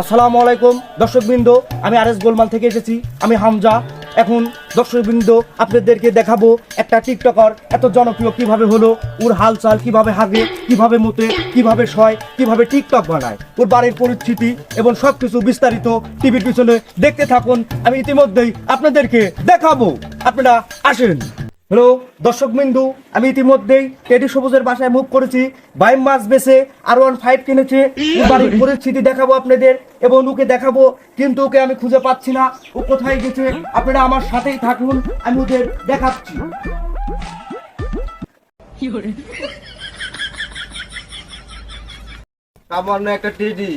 আসসালামু আলাইকুম দর্শকবৃন্দ, আমি আরএস গোলমাল থেকে এসেছি। আমি হামজা। এখন দর্শকবৃন্দ আপনাদেরকে দেখাবো একটা টিকটকার এত জনপ্রিয় কিভাবে হলো, ওর হালচাল কিভাবে হাগে, কিভাবে মুতে, কিভাবে শয়, কিভাবে টিকটক বানায়, ওর বাড়ির পরিস্থিতি এবং সবকিছু বিস্তারিত টিভির পিছনে দেখতে থাকুন। আমি ইতিমধ্যেই আপনাদেরকে দেখাবো, আপনারা আসেন। হ্যালো দর্শকবৃন্দু, আমি ইতিমধ্যেই টেডি সবুজের বাসায় মুভ করেছি। বাইম মাছ বেছে R15 কিনেছে। ওর বাড়ির পরিস্থিতি দেখাবো আপনাদের এবং ওকে দেখাবো, কিন্তু ওকে আমি খুঁজে পাচ্ছি না। ও কোথায় গেছে? আপনারা আমার সাথেই থাকুন, আমি ওদের দেখাচ্ছি। আমার না একটা টেডি,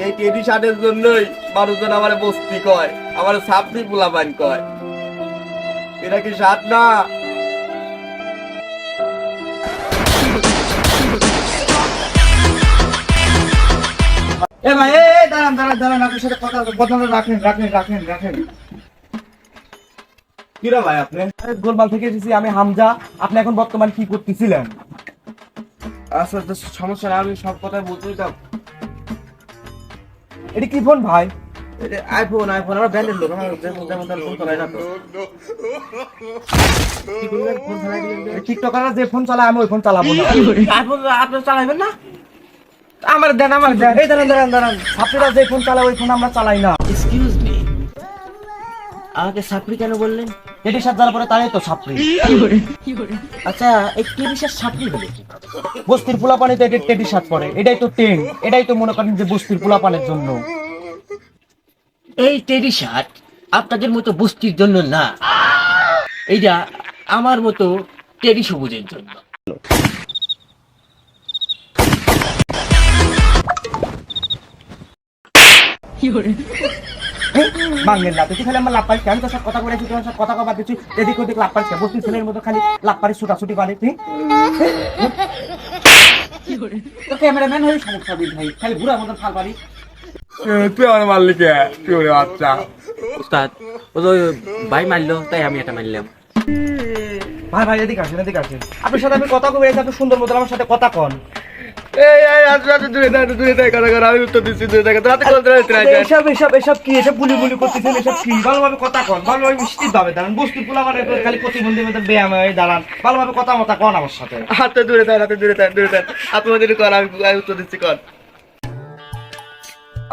এই টেডি শার্টের জন্যই মানুষজন আমার বস্তি কয়, আমার সাপড়ি পোলাপান কয়। এটা কি শার্ট না? এ ভাই, দাঁড়ান দাঁড়ান দাঁড়ান, আপনার সাথে কথা রাখেন। কি রে ভাই আপনি? গোলমাল থেকে এসেছি, আমি হামজা। আপনি এখন বর্তমান কি করতেছিলেন? আচ্ছা তো সমস্যা না, আমি সব কথাই বলতে দিতাম। এটা কি ফোন ভাই? আইফোন আমার ব্র্যান্ডের লোক, আমার যেমন ফোন চালাই না তো। কি বললেন ফোন চালাই দিলেন? টিকটকাররা যে ফোন চালায় আমি ওই ফোন চালাবো না। আইফোন আপনি চালাইবেন না? আমার দেন। এই দাঁড়ান, ছাত্রীরা যে ফোন চালায় ওই ফোন আমরা চালাই না। এক্সকিউজ মি, আমাকে সাপড়ি কেন বললেন? টেডি সাত যাওয়ার পরে তাই তো ছাত্রী। আচ্ছা, এই টেরিসার সাপড়ি হলো কি? বস্তির পোলাপানিতে টেডি সাত পরে, এটাই তো টেন, এটাই তো মনে করেন যে বস্তির পোলাপানের জন্য। এই টেরি শার্ট আপনাদের মতো বস্তির জন্য না, এইটা আমার মতো টেরি সবুজের জন্য। মাঙ্গের না তুই খালি আমার লাভ পারিস, আমি তো সব কথা বলেছি, তোমার সব কথা কবার দিচ্ছি, এদিক ওদিক লাভ পারিস, বস্তির ছেলের মতো খালি লাভ পারিস, ছুটাছুটি করে তুই। ক্যামেরাম্যান হয়ে সমস্যা দিন ভাই, খালি ঘুরার মতন ফাল পারিস। তুই আমার মারলি কে? তুই ওরে বাচ্চা। উস্তাদ, ও তো ভাই মারলো তাই আমি এটা মারলাম। ভাই এদিকে আসেন। আপনার সাথে আমি কথা কবে, এত সুন্দর মতো আমার সাথে কথা কন। এই রাতে দূরে থাকে কথা কর, আমি উত্তর দিচ্ছি দূরে থাকে। রাতে কল ধরে এসব কি? এসব বুলি করতেছেন, এসব কি? ভালোভাবে কথা কন, ভালোভাবে মিষ্টি ভাবে দাঁড়ান। বস্তির পোলা মানে খালি প্রতিবন্ধী মতো ব্যায়াম হয়ে দাঁড়ান, ভালোভাবে কথা মতা কন আমার সাথে। হাতে দূরে থাকে, রাতে দূরে থাকে। আপনাদের কর, আমি উত্তর দিচ্ছি কর।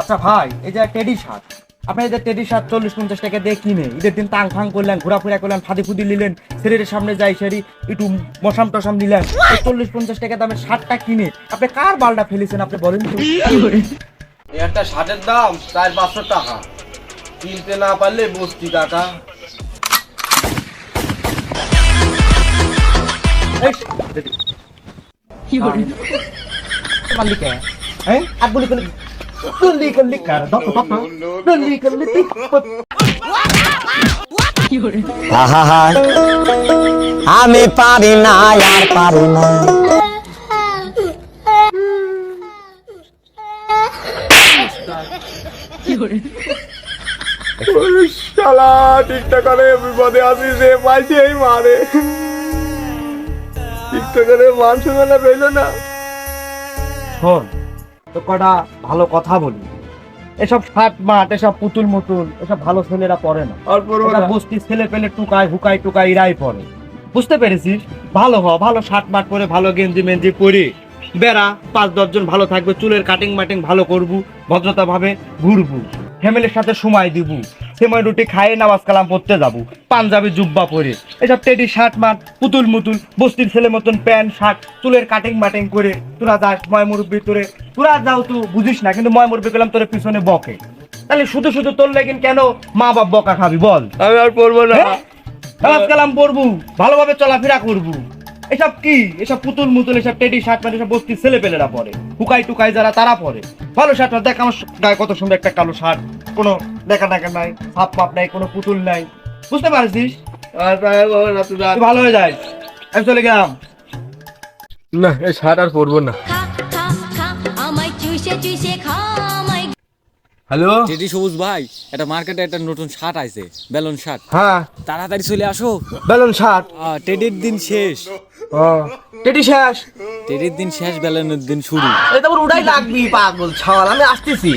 আচ্ছা ভাই, এই যে টেডি শার্ট, আপনি এই যে টেডি শার্ট 40-50 টাকা দিয়ে কিনে ঈদের দিন টাং ফাং করলেন, ঘোরাফেরা করলেন, ফাঁদি ফুদি নিলেন, শরীরের সামনে যাই সেরি একটু মশাম টসাম নিলেন, 40-50 টাকা দামের শার্টটা কিনে আপনি কার বালটা ফেলেছেন আপনি বলেন তো? একটা শার্টের দাম 400-500 টাকা, কিনতে না পারলে বস্তি কাকা। মালিক হ্যাঁ আর গুলি করলি কার আমি পারি না আর পারি না। শালা টিকটকারে বিপদে আছি, যে পাইছি এই মারে। টিকটকারে মান সম্মান পেলো না। শোন তো কটা ভালো কথা বলি, এসব শার্ট মাঠ, এসব পুতুল মুতুল, এসব ভালো ছেলেরা পরে না। আর পড়বো না। বস্তি ছেলে পেলে হুকাই ইরাই পরে, বুঝতে পেরেছিস? ভালো ভালো শার্ট মাঠ পরে, ভালো গেঞ্জি মেঞ্জি পরে বেড়া, 5-10 জন ভালো থাকবে, চুলের কাটিং মাটিং ভালো করবু, ভদ্রতা ভাবে ঘুরবু, ফ্যামিলির সাথে সময় দিব, সেমাই রুটি খাইয়ে নামাজ কালাম পড়তে যাবো, পাঞ্জাবি জুব্বা পরে। এসব টেডি শার্ট মাঠ, পুতুল মুতুল, বস্তির ছেলে মতন প্যান্ট শার্ট, চুলের কাটিং মাটিং করে তোরা যাস ময় মুরব্বী, তোরা যাও তো বুঝিস না, কিন্তু ময় মুরব্বী পেলাম তোর পিছনে বকে। তাহলে শুধু তোর লেগিন কেন মা বাপ বকা খাবি বল? আমি আর পড়বো না। নামাজ কালাম পড়বু, ভালোভাবে চলাফেরা করবু। এসব কি? এসব পুতুল মুতুল, এসব টেডি শার্ট মানে এসব বস্তির ছেলে পেলেরা পরে, হুকাই যারা তারা পরে। ভালো শার্ট দেখ, আমার গায়ে কত সুন্দর একটা কালো শার্ট, কোনো দেখা নাই, হাফ মাপ নাই, কোনো পুতুল নাই, বুঝতে পারছিস? ভালো হয়ে যায়, আমি চলে গেলাম। না, এই শার্ট আর পরবো না। হ্যালো টেডি সবুজ ভাই, এটা মার্কেটে একটা নতুন শার্ট আইছে, বেলুন শার্ট। হ্যাঁ, তাড়াতাড়ি চলে আসো, বেলুন শার্ট। টেডির দিন শেষ। টেডি শেষ, টেডির দিন শেষ, বেলুনের দিন শুরু। এটা উড়াই লাগবি পাগল ছাওয়াল, আমি আসতেছি।